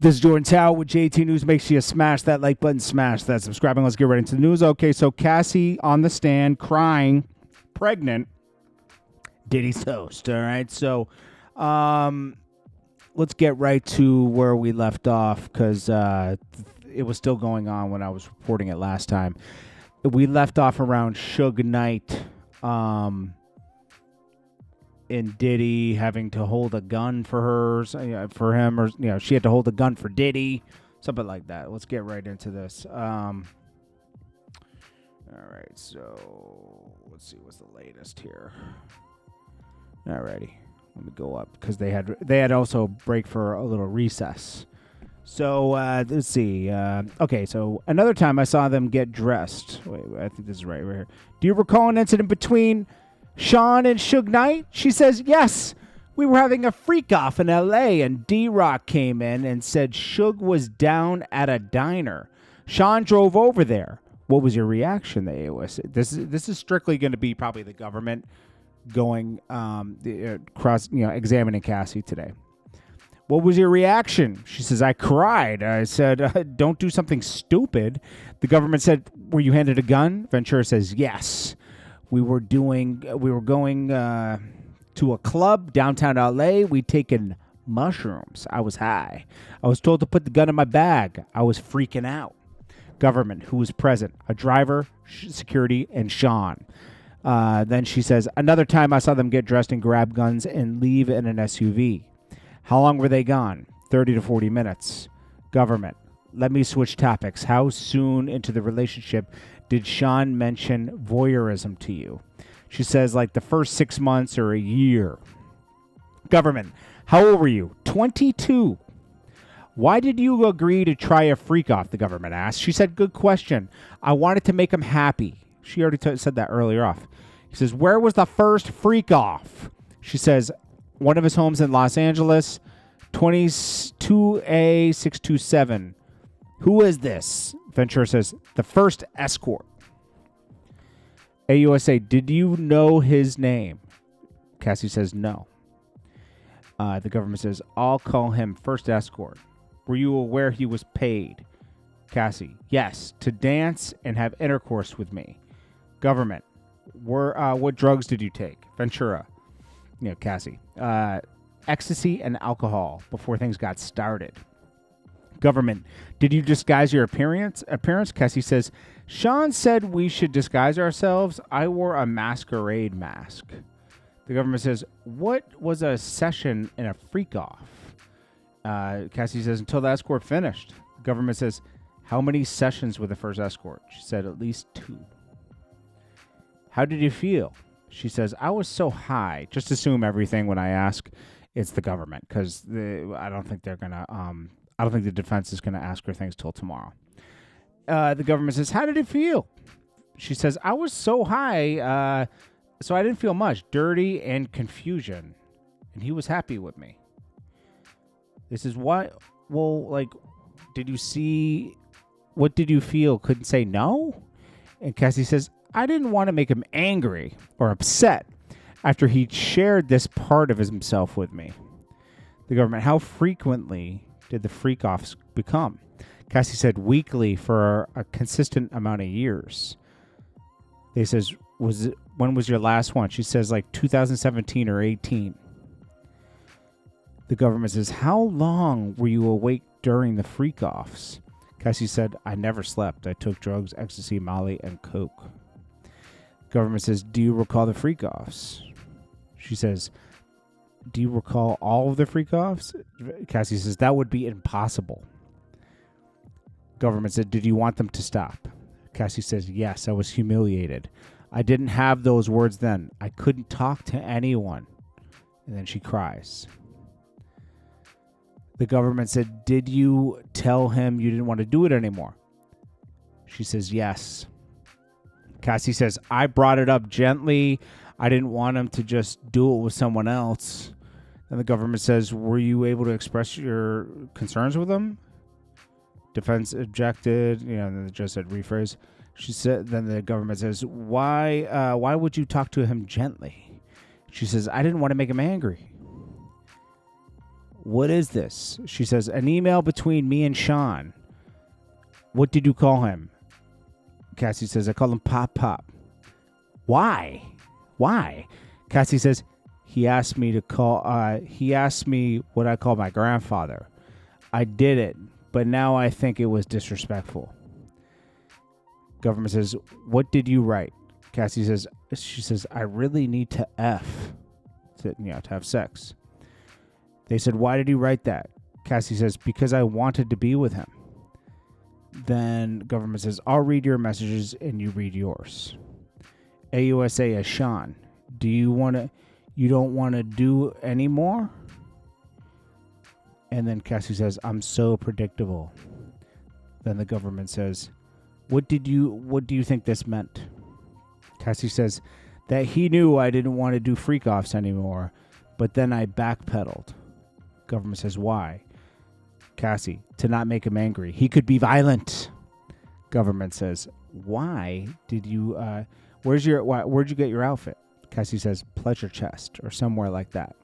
This is Jordan Tower with JT News. Make sure you smash that like button, smash that subscribing. Let's get right into the news. Okay, so Cassie on the stand crying, pregnant. Diddy's toast. All right, so let's get right to where we left off because it was still going on when I was reporting it last time. We left off around Suge Knight and Diddy having to hold a gun for him, or she had to hold a gun for Diddy, something like that. Let's get right into this. All right, so let's see what's the latest here. Alrighty, let me go up because they had also break for a little recess. So let's see. Okay, so another time I saw them get dressed. Wait, I think this is right here. Do you recall an incident between Sean and Suge Knight? She says, yes. We were having a freak off in L.A. and D-Rock came in and said Suge was down at a diner. Sean drove over there. What was your reaction? This is strictly going to be probably the government going examining Cassie today. What was your reaction? She says, I cried. I said, don't do something stupid. The government said, were you handed a gun? Ventura says, yes. We were going to a club downtown LA. We'd taken mushrooms. I was high. I was told to put the gun in my bag. I was freaking out. Government, who was present? A driver, security, and Sean. Then she says, another time I saw them get dressed and grab guns and leave in an SUV. How long were they gone? 30 to 40 minutes. Government, let me switch topics. How soon into the relationship did Sean mention voyeurism to you? She says like the first 6 months or a year. Government, how old were you? 22. Why did you agree to try a freak off? The government asked. She said, good question. I wanted to make him happy. She already said that earlier off. He says, where was the first freak off? She says, one of his homes in Los Angeles, 22A627. Who is this? Ventura says, the first Escort. AUSA, did you know his name? Cassie says, no. The government says, I'll call him first Escort. Were you aware he was paid? Cassie, yes, to dance and have intercourse with me. Government, what drugs did you take? Ventura, Cassie, ecstasy and alcohol before things got started. Government, did you disguise your appearance? Cassie says, Sean said we should disguise ourselves. I wore a masquerade mask. The government says, what was a session and a freak off? Cassie says, until the escort finished. The government says, how many sessions with the first escort? She said, at least 2. How did you feel? She says, I was so high. Just assume everything when I ask it's the government because I don't think they're going to... I don't think the defense is going to ask her things till tomorrow. The government says, how did it feel? She says, I was so high, so I didn't feel much. Dirty and confusion. And he was happy with me. This is what? Well, did you see... What did you feel? Couldn't say no? And Cassie says, I didn't want to make him angry or upset after he shared this part of himself with me. The government, how frequently did the freak-offs become? Cassie said weekly for a consistent amount of years. They says, when was your last one? She says 2017 or 18. The government says, how long were you awake during the freak-offs? Cassie said, I never slept. I took drugs, ecstasy, Molly, and coke. Government says, do you recall the freak-offs? She says, do you recall all of the freak-offs? Cassie says, that would be impossible. Government said, did you want them to stop? Cassie says, yes, I was humiliated. I didn't have those words then. I couldn't talk to anyone. And then she cries. The government said, did you tell him you didn't want to do it anymore? She says, yes. Cassie says, I brought it up gently. I didn't want him to just do it with someone else. And the government says, were you able to express your concerns with him? Defense objected. And the judge said, rephrase. She said, then the government says, why would you talk to him gently? She says, I didn't want to make him angry. What is this? She says, an email between me and Sean. What did you call him? Cassie says, I call him Pop Pop. Why? Cassie says, he asked me what I call my grandfather. I did it, but now I think it was disrespectful. Government says, what did you write? She says, I really need to to have sex. They said, why did you write that? Cassie says, because I wanted to be with him. Then government says, I'll read your messages and you read yours. AUSA as Sean, you don't want to do any more? And then Cassie says, I'm so predictable. Then the government says, what do you think this meant? Cassie says that he knew I didn't want to do freak-offs anymore, but then I backpedaled. Government says, why? Cassie, to not make him angry. He could be violent. Government says, why did you, where'd you get your outfit? Cassie says, Pleasure Chest or somewhere like that.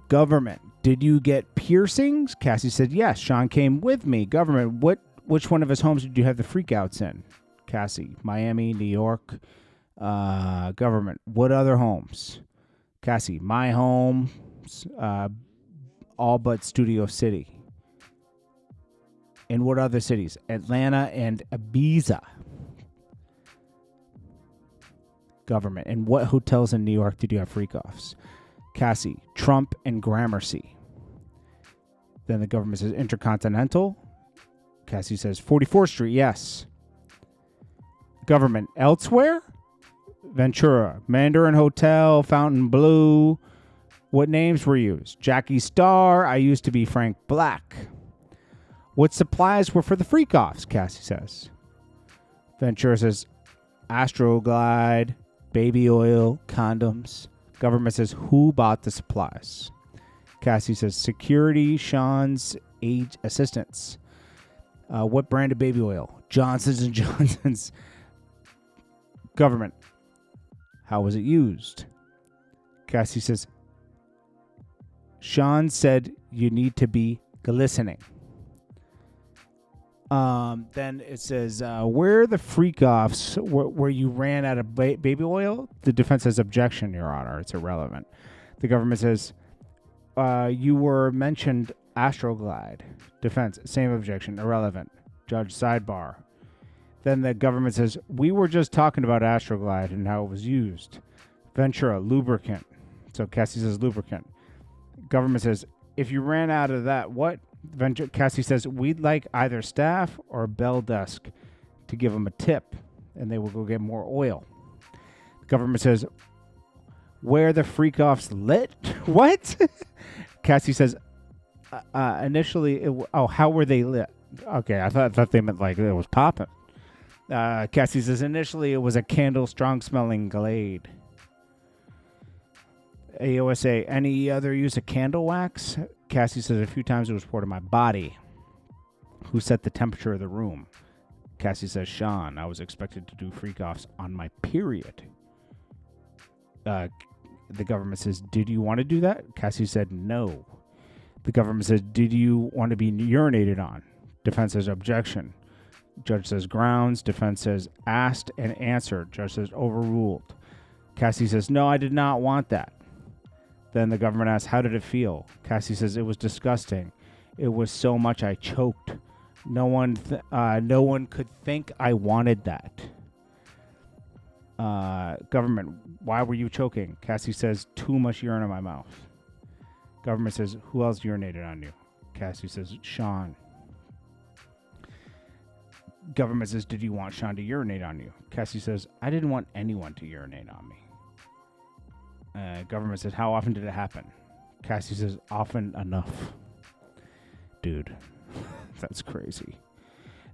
Government, did you get piercings? Cassie said, yes, Sean came with me. Government, which one of his homes did you have the freakouts in? Cassie, Miami, New York. Government, what other homes? Cassie, my home, all but Studio City. In what other cities? Atlanta and Ibiza. Government, and what hotels in New York did you have freak-offs? Cassie, Trump and Gramercy. Then the government says Intercontinental. Cassie says 44th Street, yes. Government, elsewhere? Ventura, Mandarin Hotel, Fontainebleau. What names were used? Jackie Starr. I used to be Frank Black. What supplies were for the freak-offs? Cassie says. Ventura says Astroglide, baby oil, condoms. Government says, who bought the supplies? Cassie says, security, Sean's age assistants. What brand of baby oil? Johnson's & Johnson's. Government, how was it used? Cassie says, Sean said you need to be glistening. Then it says, where are the freak-offs where you ran out of baby oil? The defense says, objection, Your Honor. It's irrelevant. The government says, you were mentioned Astroglide. Defense, same objection, irrelevant. Judge, sidebar. Then the government says, we were just talking about Astroglide and how it was used. Ventura, lubricant. So Cassie says lubricant. Government says, if you ran out of that, what? Cassie says, we'd like either staff or bell desk to give them a tip, and they will go get more oil. The government says, where the freak-offs lit? What? Cassie says, initially, how were they lit? Okay, I thought they meant like it was popping. Cassie says, initially, it was a candle, strong-smelling Glade. AOSA, any other use of candle wax? Cassie says, a few times it was poured in my body. Who set the temperature of the room? Cassie says, Sean, I was expected to do freak-offs on my period. The government says, did you want to do that? Cassie said, no. The government says, did you want to be urinated on? Defense says, objection. Judge says, grounds. Defense says, asked and answered. Judge says, overruled. Cassie says, no, I did not want that. Then the government asks, how did it feel? Cassie says, it was disgusting. It was so much I choked. No one could think I wanted that. Government, why were you choking? Cassie says, too much urine in my mouth. Government says, who else urinated on you? Cassie says, Sean. Government says, did you want Sean to urinate on you? Cassie says, I didn't want anyone to urinate on me. Government says, how often did it happen? Cassie says, often enough. Dude, that's crazy.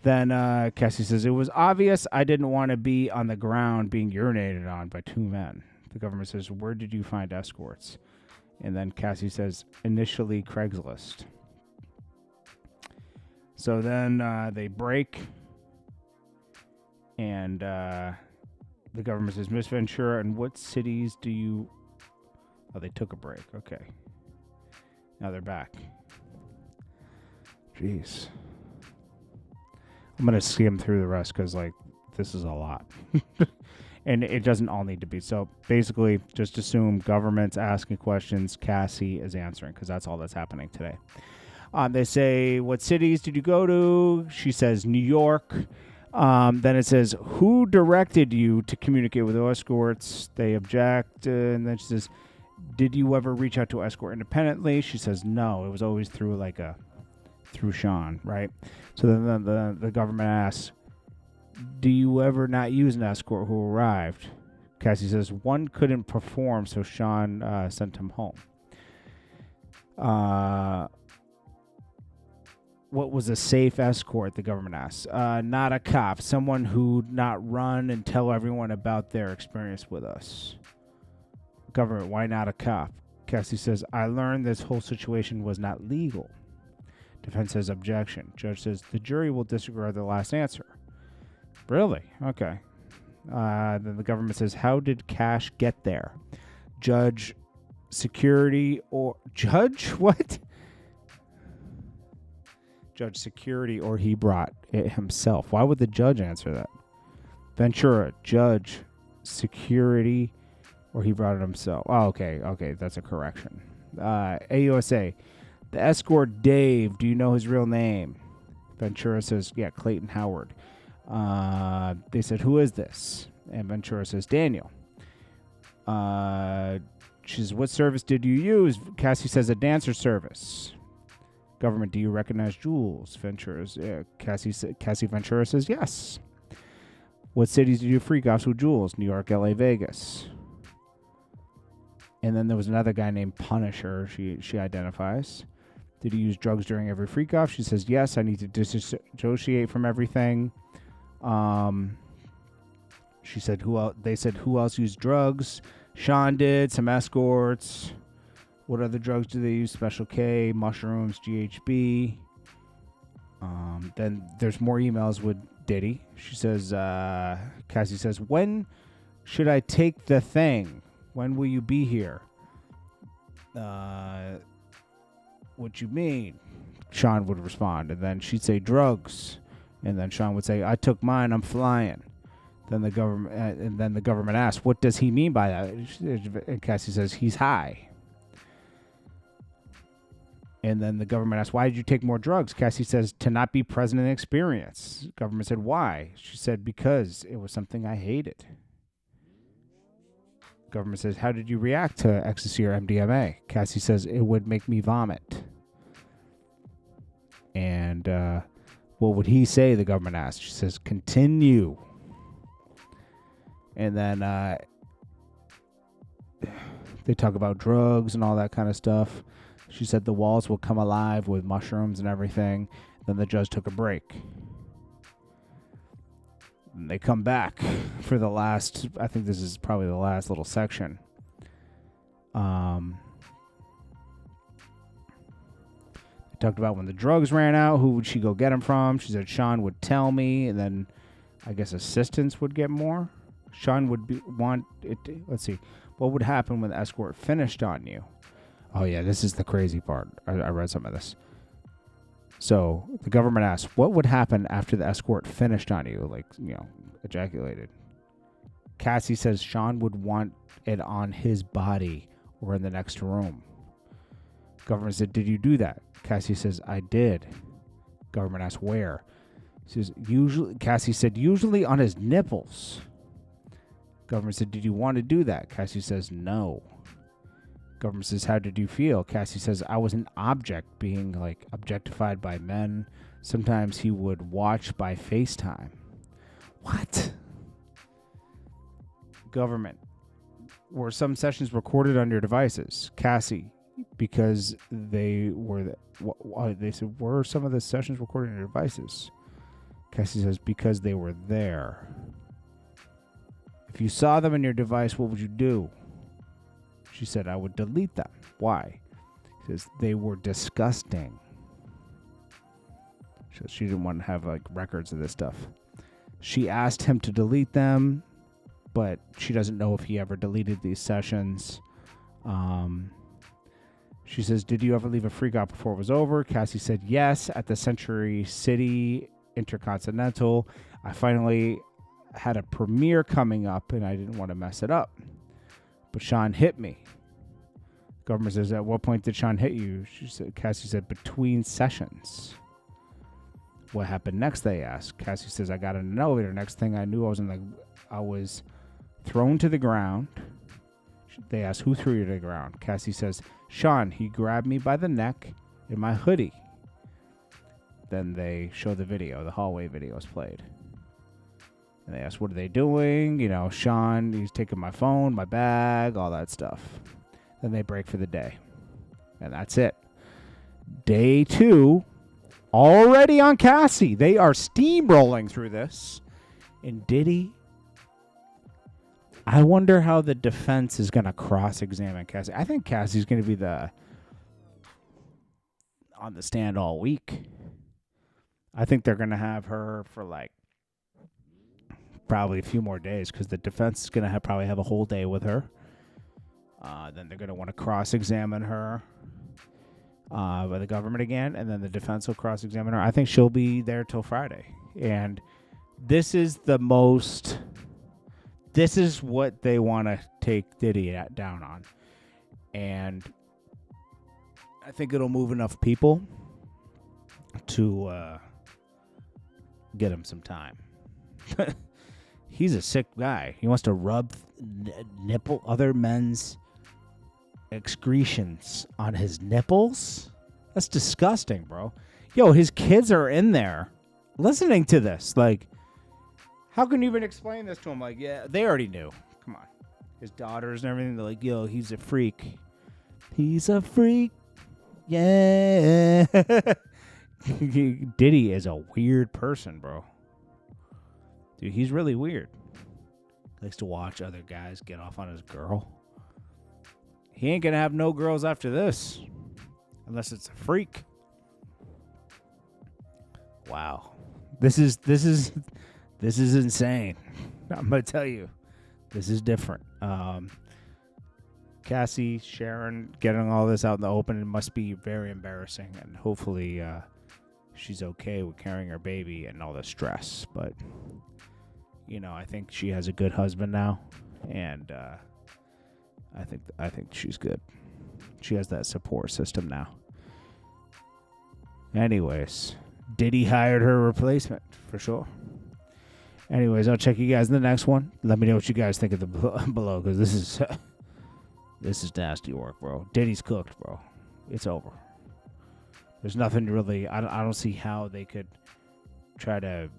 Then Cassie says, it was obvious I didn't want to be on the ground being urinated on by two men. The government says, where did you find escorts? And then Cassie says, initially Craigslist. So then they break. And the government says, Miss Ventura, in what cities do you... Oh, they took a break. Okay. Now they're back. Jeez. I'm going to skim through the rest because, like, this is a lot. And it doesn't all need to be. So basically, just assume government's asking questions, Cassie is answering, because that's all that's happening today. They say, what cities did you go to? She says, New York. Then it says, who directed you to communicate with escorts? They object. And then she says, did you ever reach out to Escort independently? She says, no. It was always through through Sean, right? So then the government asks, do you ever not use an escort who arrived? Cassie says, one couldn't perform, so Sean sent him home. What was a safe escort, the government asks. Not a cop, someone who'd not run and tell everyone about their experience with us. Government, why not a cop? Cassie says, I learned this whole situation was not legal. Defense says, objection. Judge says, the jury will disregard the last answer. Really? Okay. Then the government says, how did Cash get there? Judge, security, or... Judge? What? Judge, security, or he brought it himself. Why would the judge answer that? Ventura, judge, security, or he brought it himself. Oh, okay. Okay, that's a correction. AUSA, the escort Dave, do you know his real name? Ventura says, yeah, Clayton Howard. They said, who is this? And Ventura says, Daniel. She says, what service did you use? Cassie says, a dancer service. Government, do you recognize Jules? Ventura's, Cassie Ventura says, yes. What cities did you freak offs with Jules? New York, LA, Vegas. And then there was another guy named Punisher. She identifies. Did you use drugs during every freak off? She says, yes, I need to dissociate from everything. She said, who else? They said, who else used drugs? Sean did, some escorts. What other drugs do they use? Special K, mushrooms, GHB. Then there's more emails with Diddy. She says, Cassie says, when should I take the thing? When will you be here? What you mean? Sean would respond, and then she'd say drugs, and then Sean would say, I took mine, I'm flying. Then the government asks, what does he mean by that? And Cassie says, he's high. And then the government asks, why did you take more drugs? Cassie says, to not be present in the experience. Government said, why? She said, because it was something I hated. Government says, how did you react to ecstasy or MDMA? Cassie says, it would make me vomit. And what would he say? The government asked. She says, continue. And then they talk about drugs and all that kind of stuff. She said the walls will come alive with mushrooms and everything. Then the judge took a break. And they come back for the last, I think this is probably the last little section. They talked about when the drugs ran out, who would she go get them from? She said Sean would tell me, and then I guess assistants would get more. Sean would want it. Let's see. What would happen when the escort finished on you? Oh, yeah, this is the crazy part. I read some of this. So the government asked, what would happen after the escort finished on you? Like, ejaculated. Cassie says Sean would want it on his body or in the next room. Government said, did you do that? Cassie says, I did. Government asked, where? She says, usually. Cassie said, usually on his nipples. Government said, did you want to do that? Cassie says, no. Government says, how did you feel? Cassie says, I was an object being objectified by men. Sometimes he would watch by FaceTime. What? Government. Were some sessions recorded on your devices? Cassie, because they were, they said, were some of the sessions recorded on your devices? Cassie says, because they were there. If you saw them in your device, what would you do? She said, I would delete them. Why? She says, they were disgusting. She didn't want to have records of this stuff. She asked him to delete them, but she doesn't know if he ever deleted these sessions. She says, did you ever leave a freak out before it was over? Cassie said, yes, at the Century City Intercontinental. I finally had a premiere coming up, and I didn't want to mess it up. But Sean hit me. Government says, at what point did Sean hit you? Cassie said, between sessions. What happened next, they asked. Cassie says, I got in an elevator. Next thing I knew, I was thrown to the ground. They asked, who threw you to the ground? Cassie says, Sean. He grabbed me by the neck in my hoodie. Then they show the video. The hallway video is played. And they asked, what are they doing? You know, Sean, he's taking my phone, my bag, all that stuff. Then they break for the day. And that's it. Day 2, already on Cassie. They are steamrolling through this. And Diddy, I wonder how the defense is going to cross-examine Cassie. I think Cassie's going to be on the stand all week. I think they're going to have her for probably a few more days because the defense is going to probably have a whole day with her. Then they're going to want to cross-examine her by the government again, and then the defense will cross-examine her. I think she'll be there till Friday. And this is what they want to take Diddy down on. And I think it'll move enough people to get him some time. He's a sick guy. He wants to rub other men's excretions on his nipples. That's disgusting, bro. Yo, his kids are in there listening to this. How can you even explain this to him? Yeah, they already knew. Come on. His daughters and everything, they're like, yo, he's a freak. He's a freak. Yeah. Diddy is a weird person, bro. Dude, he's really weird. Likes to watch other guys get off on his girl. He ain't gonna have no girls after this. Unless it's a freak. Wow. This is insane. I'm gonna tell you. This is different. Cassie, Sharon, getting all this out in the open, it must be very embarrassing, and hopefully she's okay with carrying her baby and all the stress. But I think she has a good husband now, and I think she's good. She has that support system now. Anyways, Diddy hired her replacement for sure. Anyways, I'll check you guys in the next one. Let me know what you guys think of the below, because this is nasty work, bro. Diddy's cooked, bro. It's over. There's nothing really. I don't see how they could try to.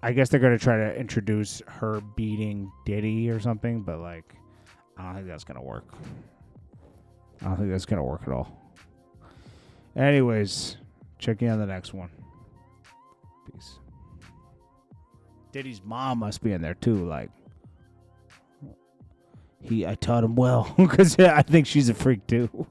I guess they're gonna try to introduce her beating Diddy or something, but I don't think that's gonna work. I don't think that's gonna work at all. Anyways, check you on the next one. Peace. Diddy's mom must be in there too. I taught him well because I think she's a freak too.